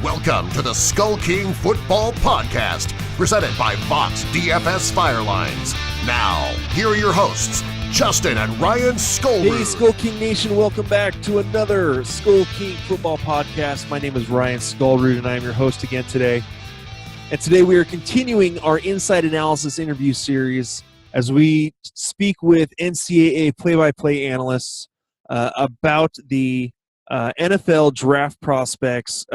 Welcome to the Skull King Football Podcast, presented by Fox DFS Firelines. Now, here are your hosts, Justin and Ryan Skullroot. Hey, Skull King Nation, welcome back to another Skull King Football Podcast. My name is Ryan Skullroot, and I am your host again today. And today we are continuing our Inside Analysis interview series as we speak with NCAA play-by-play analysts about the NFL draft prospects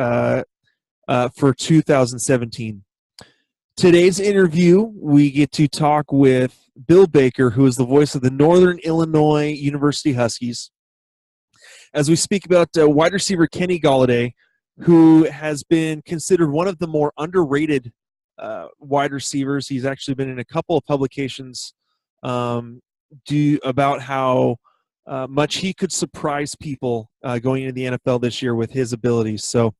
for 2017. Today's interview, we get to talk with Bill Baker, who is the voice of the Northern Illinois University Huskies, as we speak about wide receiver Kenny Golladay, who has been considered one of the more underrated wide receivers. He's actually been in a couple of publications about how much he could surprise people going into the NFL this year with his abilities. So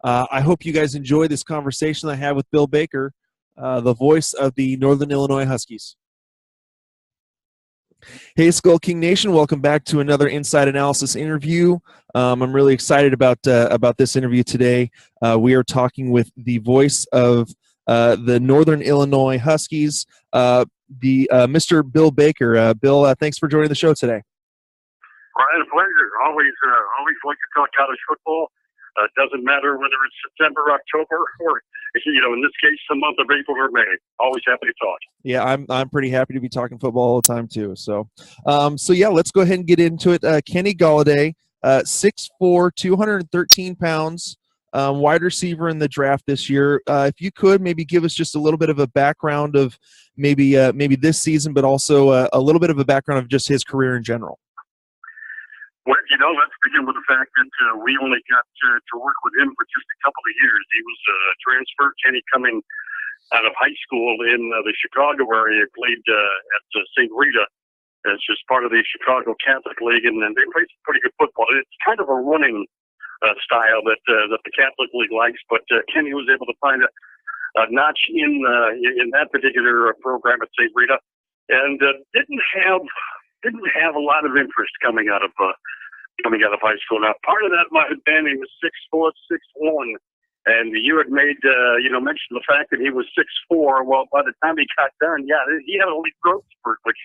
I hope you guys enjoy this conversation I had with Bill Baker, the voice of the Northern Illinois Huskies. Hey, Skull King Nation, welcome back to another Inside Analysis interview. I'm really excited about this interview today. We are talking with the voice of the Northern Illinois Huskies, Mr. Bill Baker. Bill, thanks for joining the show today. Ryan, a pleasure. Always like to talk college football. Doesn't matter whether it's September, October, or in this case, the month of April or May. Always happy to talk. Yeah, I'm pretty happy to be talking football all the time too. So yeah, let's go ahead and get into it. Kenny Golladay, 6'4", 213 pounds, wide receiver in the draft this year. If you could maybe give us just a little bit of a background of maybe this season, but also a little bit of a background of just his career in general. Well, let's begin with the fact that we only got to work with him for just a couple of years. He was a transfer. Kenny coming out of high school in the Chicago area, played at St. Rita as just part of the Chicago Catholic League, and they played some pretty good football. It's kind of a running style that the Catholic League likes, but Kenny was able to find a notch in that particular program at St. Rita, and didn't have a lot of interest coming out of high school. Now, part of that might have been he was 6'4", 6'1", and you had made mention the fact that he was 6'4". Well, by the time he got done, he had a elite growth spurt, which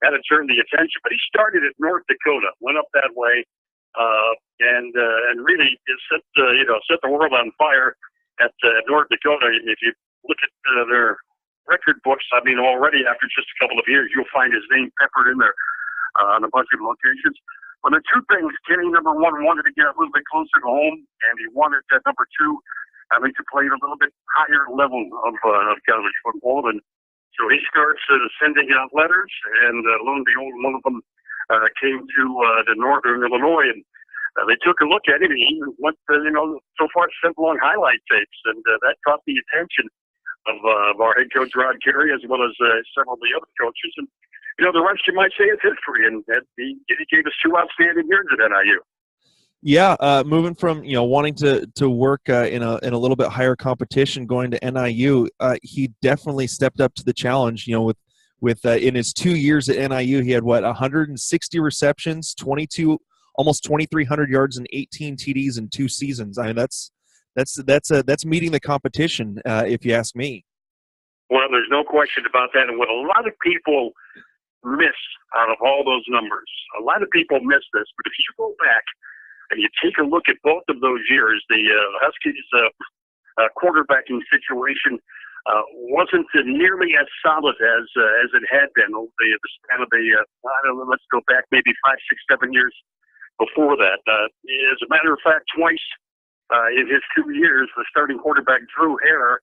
had to turn the attention. But he started at North Dakota, went up that way, and really set the world on fire at North Dakota. If you look at their record books, already after just a couple of years, you'll find his name peppered in there on a bunch of locations. Well, the two things, Kenny, number one, wanted to get a little bit closer to home, and he wanted, number two, to play at a little bit higher level of college football. And so he starts sending out letters, and lo and behold, one of them came to the Northern Illinois, and they took a look at him, and he went, so far sent along highlight tapes, and that caught the attention of our head coach, Rod Carey, as well as several of the other coaches. And the rest, you might say, is history, and he gave us two outstanding years at NIU. Yeah, moving from wanting to work in a little bit higher competition, going to NIU, he definitely stepped up to the challenge. With in his 2 years at NIU, he had 160 receptions, almost 2,300 yards, and 18 TDs in 2 seasons. That's meeting the competition, if you ask me. Well, there's no question about that, and what a lot of people miss out of all those numbers. A lot of people miss this, but if you go back and you take a look at both of those years, the Huskies' quarterbacking situation wasn't nearly as solid as it had been over the span of let's go back maybe 5, 6, 7 years before that. As a matter of fact, twice in his 2 years, the starting quarterback, Drew Hare,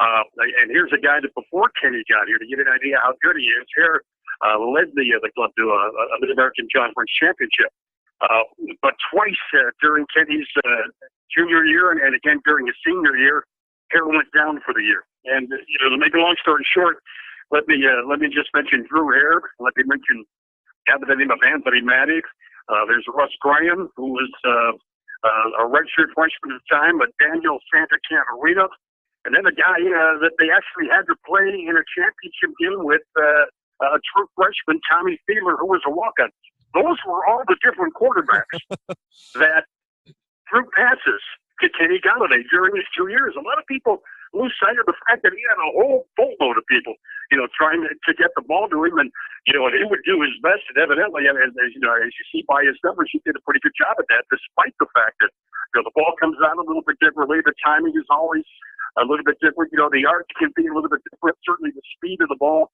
and here's a guy that before Kenny got here, to get an idea how good he is, Hare led the club to a Mid-American Conference championship. But twice during Kenny's junior year and again during his senior year, Hare went down for the year. And to make a long story short, let me just mention Drew Hare. Let me mention by the name of Anthony Maddox. There's Russ Graham, who was a redshirt freshman at the time, but Daniel Santa Catarina. And then a guy that they actually had to play in a championship game with a true freshman, Tommy Fiedler, who was a walk-on. Those were all the different quarterbacks that threw passes to Kenny Golladay during his 2 years. A lot of people lose sight of the fact that he had a whole boatload of people, trying to get the ball to him, and and he would do his best. And evidently, as you see by his numbers, he did a pretty good job at that, despite the fact that the ball comes out a little bit differently. The timing is always a little bit different. The arc can be a little bit different. Certainly, the speed of the ball,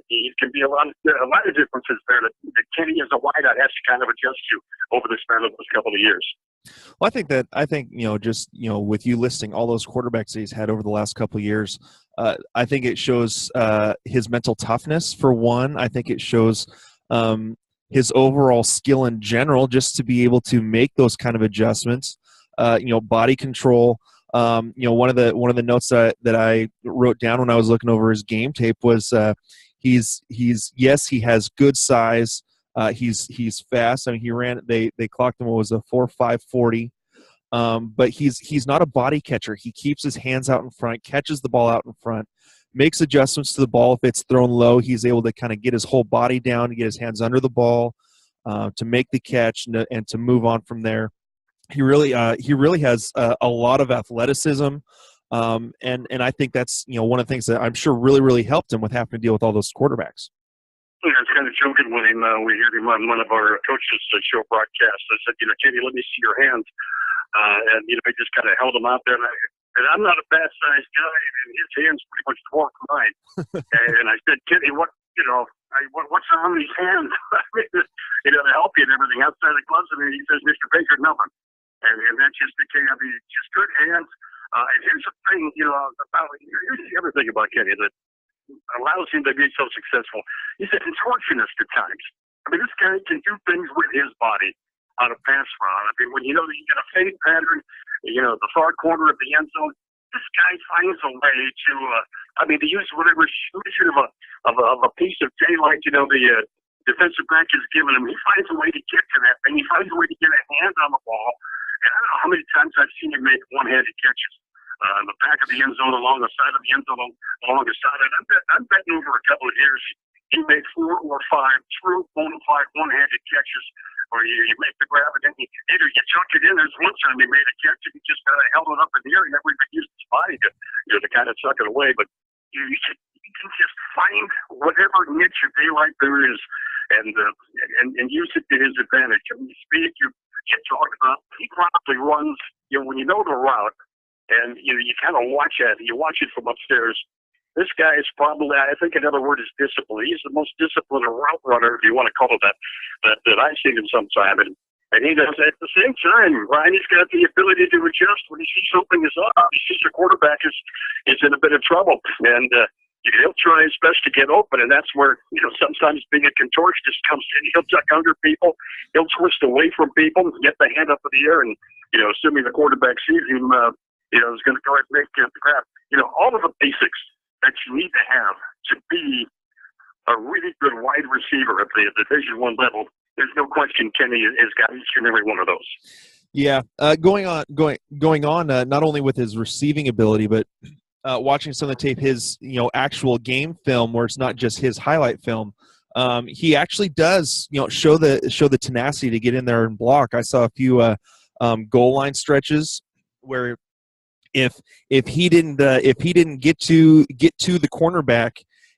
it can be a lot of differences there that Kenny as a wideout has to kind of adjust to over the span of those couple of years. Well, I think just with you listing all those quarterbacks that he's had over the last couple of years, I think it shows his mental toughness for one. I think it shows his overall skill in general, just to be able to make those kind of adjustments. Body control. One of the notes that I wrote down when I was looking over his game tape was he has good size. He's fast. I mean, he ran. They clocked him. What was a 4.5 40. But he's not a body catcher. He keeps his hands out in front, catches the ball out in front, makes adjustments to the ball. If it's thrown low, he's able to kind of get his whole body down, to get his hands under the ball, to make the catch and to move on from there. He really has a lot of athleticism, and I think that's one of the things that I'm sure really helped him with having to deal with all those quarterbacks. I was kind of joking with him. We heard him on one of our coaches' show broadcasts. I said, Kenny, let me see your hands. And I just kind of held him out there. And I'm not a fast-sized guy, and his hands pretty much dwarf mine. And I said, Kenny, what's on these hands? To help you and everything outside the gloves. And he says, Mr. Baker, nothing. And that's just the case. I mean, just good hands. And here's the thing, here's the other thing about Kenny that allows him to be so successful. He's a contortionist at times. I mean, this guy can do things with his body on a pass route. I mean, when you know that you get a fade pattern, the far corner of the end zone, this guy finds a way to use whatever shooting of a piece of daylight, the defensive back is giving him. He finds a way to get to that thing. He finds a way to get a hand on the ball. And I don't know how many times I've seen him make one-handed catches. On the back of the end zone, along the side of the end zone, along the side. And I'm betting over a couple of years, he made 4 or 5 true bona fide one-handed catches, or you make the grab and then either you chuck it in. There's one time he made a catch and he just kind of held it up in the air and never even used his body to kind of suck it away. But you can just find whatever niche of daylight there is and use it to his advantage. I mean, speed you talked about, he probably runs, when you know the route, and you kind of watch it. You watch it from upstairs. This guy is probably, I think another word is discipline. He's the most disciplined route runner, if you want to call it that I've seen him sometime. And he does at the same time, Ryan, he's got the ability to adjust when he sees something is up. He sees a quarterback is in a bit of trouble, and he'll try his best to get open. And that's where sometimes being a contortionist comes in. He'll duck under people, he'll twist away from people, get the hand up in the air, and assuming the quarterback sees him. Is going to go ahead and make the grab. All of the basics that you need to have to be a really good wide receiver at the Division I level. There's no question Kenny has got each and every one of those. Yeah, going on. Not only with his receiving ability, but watching some of the tape, his actual game film, where it's not just his highlight film. He actually does show the tenacity to get in there and block. I saw a few goal line stretches where. If he didn't get to the cornerback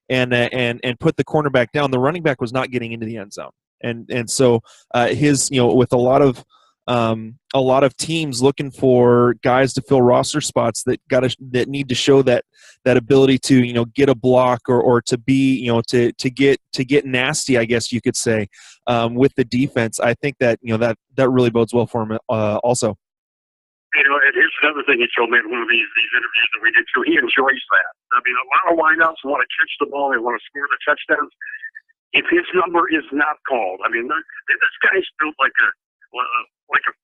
and put the cornerback down, the running back was not getting into the end zone, and so his with a lot of teams looking for guys to fill roster spots that need to show that ability to get a block or to be to get nasty, I guess you could say, with the defense. I think that that really bodes well for him also. And here's another thing he told me in one of these interviews that we did too. He enjoys that. I mean, a lot of wideouts want to catch the ball. They want to score the touchdowns. If his number is not called, I mean, this guy's built like a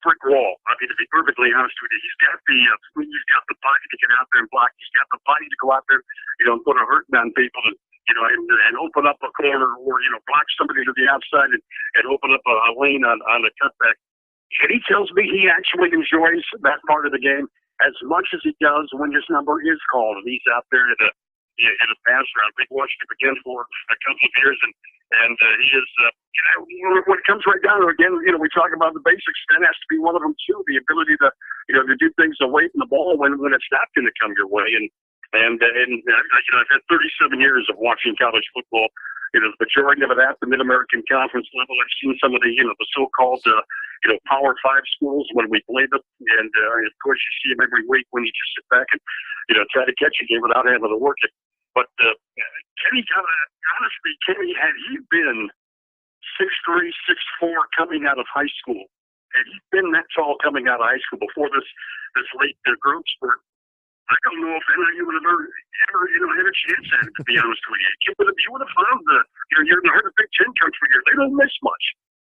brick wall. I mean, to be perfectly honest with you, he's got the body to get out there and block. He's got the body to go out there, and put a hurting on people, and open up a corner or block somebody to the outside and open up a lane on a cutback. And he tells me he actually enjoys that part of the game as much as he does when his number is called and he's out there in a pass round. We've watched him again for a couple of years, and And he is, when it comes right down to it, again, we talk about the basics. That has to be one of them too. The ability to, to do things away from the ball when it's not going to come your way. And I've had 37 years of watching college football. The majority of it at the Mid-American Conference level. I've seen some of the, the so-called, Power 5 schools when we played them. And, of course, you see them every week when you just sit back and, try to catch a game without having to work it. But Kenny Golladay, honestly, had he been 6'3", 6'4", coming out of high school, had he been that tall coming out of high school before this late growth spurt, I don't know if NIU would have ever had a chance at it, to be honest with you. You would have found you're in the heart of Big Ten country here. They don't miss much.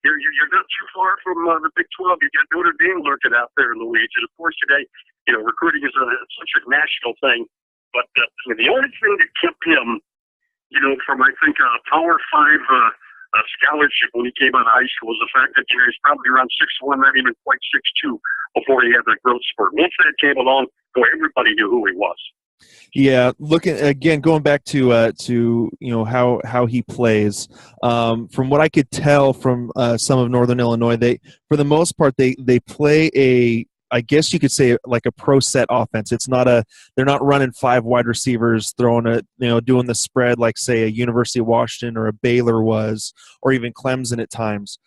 You're not too far from the Big 12. You got Notre Dame lurking out there in the weeds. And of course today, recruiting is such a national thing. But the only thing that kept him, from I think a Power 5 scholarship when he came out of high school was the fact that he's probably around 6'1", not even quite 6'2", before he had that growth spurt. Once that came along, boy, everybody knew who he was. Yeah, looking again, going back to how he plays. From what I could tell from some of Northern Illinois, they for the most part they play I guess you could say like a pro set offense. They're not running 5 wide receivers, throwing doing the spread like say a University of Washington or a Baylor was, or even Clemson at times.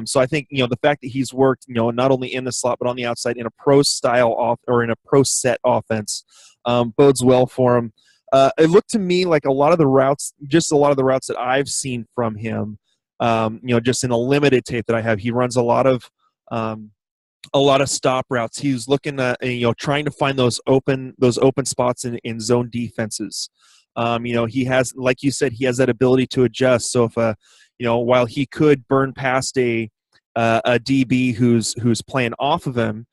So I think the fact that he's worked not only in the slot but on the outside in a pro style or in a pro set offense bodes well for him. It looked to me like a lot of the routes that I've seen from him, just in a limited tape that I have, he runs a lot of stop routes. He's looking at trying to find those open spots in zone defenses. He has, like you said, he has that ability to adjust. So if while he could burn past a DB who's playing off of him,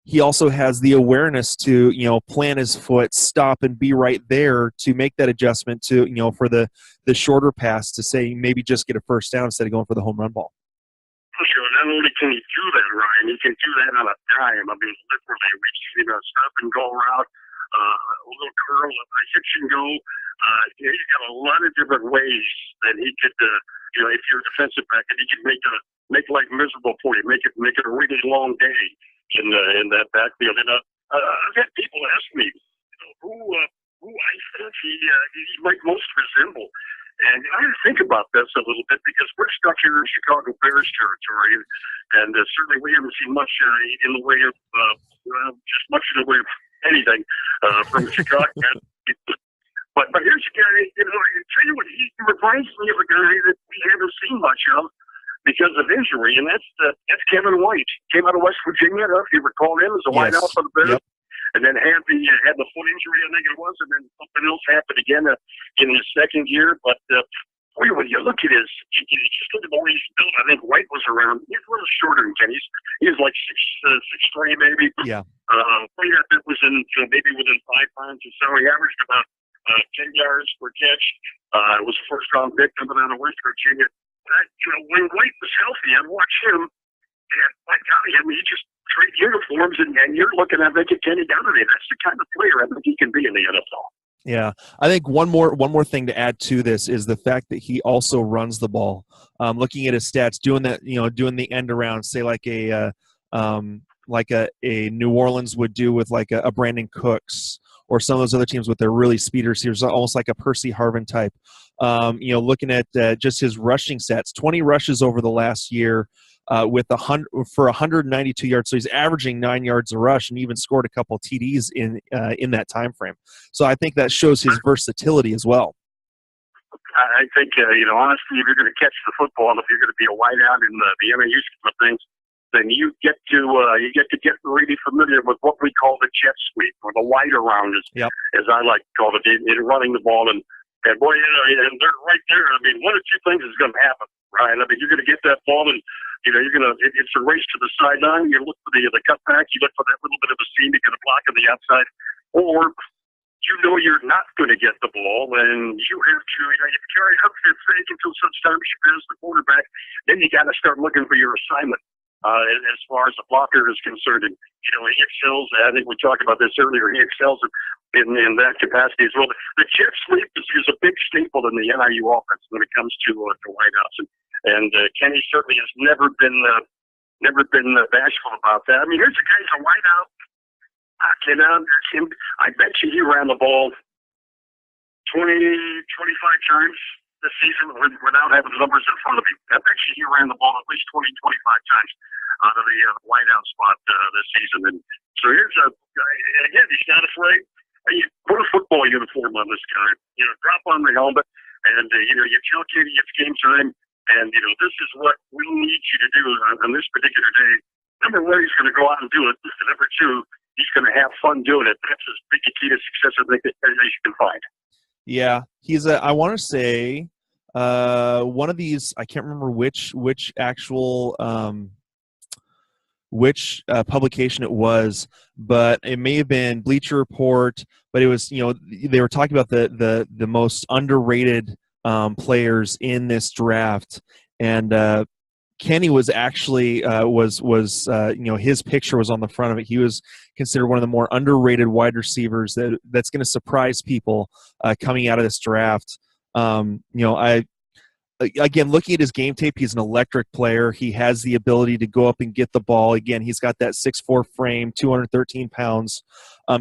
he also has the awareness to plant his foot, stop, and be right there to make that adjustment to for the shorter pass to say maybe just get a first down instead of going for the home run ball. Sure. Not only can he do that, Ryan, he can do that on a dime. I mean, literally, we've seen a stop and go route, a little curl, a hitch and go. He's got a lot of different ways that he could, if you're a defensive back, and he can make life miserable for you, make it a really long day in that backfield. And I've had people ask me, who I think he might most resemble. And I had to think about this a little bit because we're stuck here in Chicago Bears territory, and certainly we haven't seen much in the way of just much in the way of anything from Chicago. But here's a guy, I tell you what, he reminds me of a guy that we haven't seen much of because of injury, and that's Kevin White. Came out of West Virginia, if you recall him, as a wideout for the Bears. Yep. And then had the foot injury, I think it was, and then something else happened again in his second year. But boy, when you look at just look at the way he's built. I think White was around. He's a little shorter than Kenny. He's like 6'3", maybe. Yeah. That was in maybe within 5 pounds or so. He averaged about 10 yards per catch. It was a first-round pick coming out of West Virginia. When White was healthy, I'd watch him, and my golly, I mean, he just trade uniforms, and you're looking at Kenny Golladay. That's the kind of player I think he can be in the NFL. Yeah, I think one more thing to add to this is the fact that he also runs the ball. Looking at his stats, doing the end around, say like a New Orleans would do with like a Brandon Cooks or some of those other teams with their really speed receivers, almost like a Percy Harvin type. Looking at just his rushing stats, 20 rushes over the last year. With 192 yards, so he's averaging 9 yards a rush, and even scored a couple of TDs in that time frame. So I think that shows his versatility as well. I think honestly, if you're going to catch the football, if you're going to be a wideout in the NIU scheme of things, then you get to get really familiar with what we call the jet sweep or the wide around, as I like to call it, in running the ball. And boy, and they're right there. I mean, one or two things is going to happen, right? I mean, you're going to get that ball and. It's a race to the sideline. You look for the cutback. You look for that little bit of a seam to get a block on the outside. Or you're not going to get the ball, and you have to, you carry up your fake until such time as you pass the quarterback. Then you got to start looking for your assignment. as far as the blocker is concerned. And, he excels. I think we talked about this earlier. He excels in that capacity as well. The jet sweep is a big staple in the NIU offense when it comes to wideouts. And Kenny certainly has never been bashful about that. I mean, here's a guy who's a wideout. I bet you he ran the ball 20, 25 times this season without having the numbers in front of him. I bet you he ran the ball at least 20, 25 times out of the wideout spot this season. And so here's a guy, and again, he's not afraid. You put a football uniform on this guy, drop on the helmet, and, you tell Kenny it's game time, and, this is what we need you to do on this particular day. Number one, he's going to go out and do it. And number two, he's going to have fun doing it. That's as big a key to success as you can find. Yeah, he's I want to say one of these, I can't remember which actual publication it was, but it may have been Bleacher Report, but it was, they were talking about the most underrated players in this draft, and Kenny was actually his picture was on the front of it. He was considered one of the more underrated wide receivers that's going to surprise people coming out of this draft. Again, looking at his game tape, he's an electric player. He has the ability to go up and get the ball. Again, he's got that 6'4" frame, 213 pounds.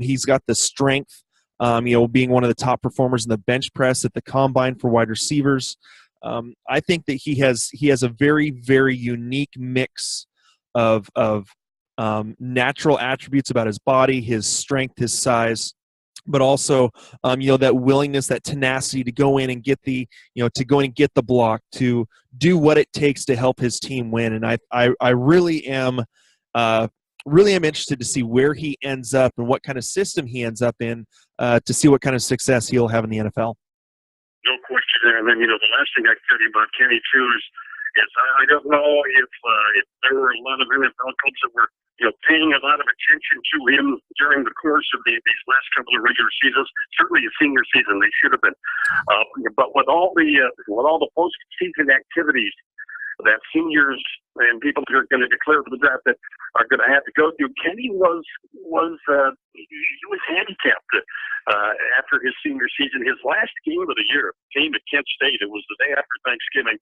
He's got the strength, being one of the top performers in the bench press at the combine for wide receivers. I think that he has a very, very unique mix of natural attributes about his body, his strength, his size, but also that willingness, that tenacity to go in and get the block, to do what it takes to help his team win. And I really am interested to see where he ends up and what kind of system he ends up in, to see what kind of success he'll have in the NFL. No question there. And then, the last thing I can tell you about Kenny, too, is I don't know if there were a lot of NFL clubs that were, paying a lot of attention to him during the course of these last couple of regular seasons. Certainly his senior season, they should have been. But with all the postseason activities that seniors and people that are going to declare for the draft that are going to have to go through, Kenny was handicapped after his senior season. His last game of the year came at Kent State. It was the day after Thanksgiving,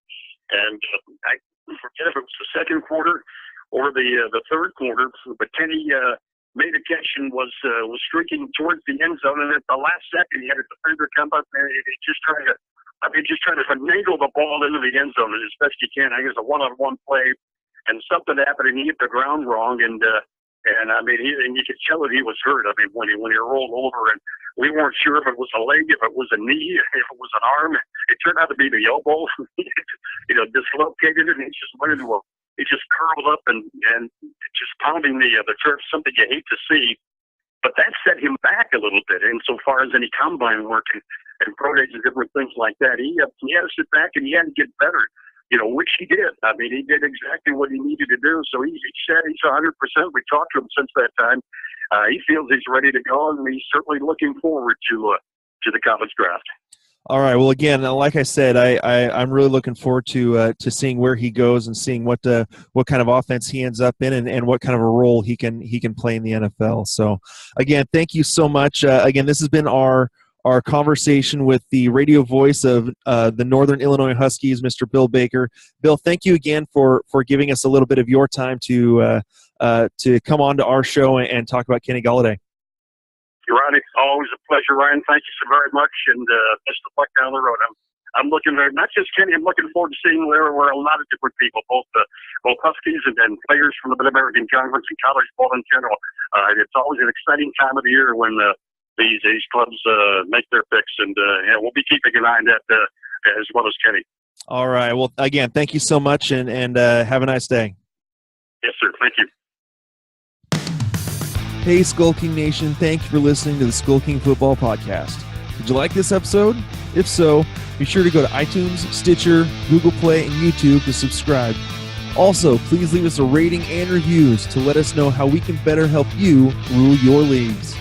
and I forget if it was the second quarter or the third quarter, but Kenny made a catch and was streaking towards the end zone, and at the last second he had a defender come up and just trying to finagle the ball into the end zone as best he can. I think it was a one-on-one play, and something happened, and he hit the ground wrong, and you could tell that he was hurt. I mean, when he rolled over, and we weren't sure if it was a leg, if it was a knee, if it was an arm. It turned out to be the elbow, dislocated it, and he just curled up and just pounding the turf, something you hate to see. But that set him back a little bit insofar as any combine work and pro days and different things like that. He had to sit back and he had to get better, which he did. I mean, he did exactly what he needed to do. So he said he's 100%. We talked to him since that time. He feels he's ready to go, and he's certainly looking forward to the college draft. All right. Well, again, like I said, I'm really looking forward to seeing where he goes and seeing what kind of offense he ends up in and what kind of a role he can play in the NFL. So, again, thank you so much. Again, this has been our conversation with the radio voice of the Northern Illinois Huskies, Mr. Bill Baker. Bill, thank you again for giving us a little bit of your time to come on to our show and talk about Kenny Golladay. Ronnie, always a pleasure, Ryan. Thank you so very much, and best of luck down the road. I'm looking there, not just Kenny. I'm looking forward to seeing where a lot of different people, both Huskies and players from the Mid-American Conference and college ball in general. It's always an exciting time of the year when these clubs make their picks, and we'll be keeping an eye on that as well as Kenny. All right. Well, again, thank you so much, and have a nice day. Yes, sir. Thank you. Hey, Skull King Nation, thank you for listening to the Skull King Football Podcast. Did you like this episode? If so, be sure to go to iTunes, Stitcher, Google Play, and YouTube to subscribe. Also, please leave us a rating and reviews to let us know how we can better help you rule your leagues.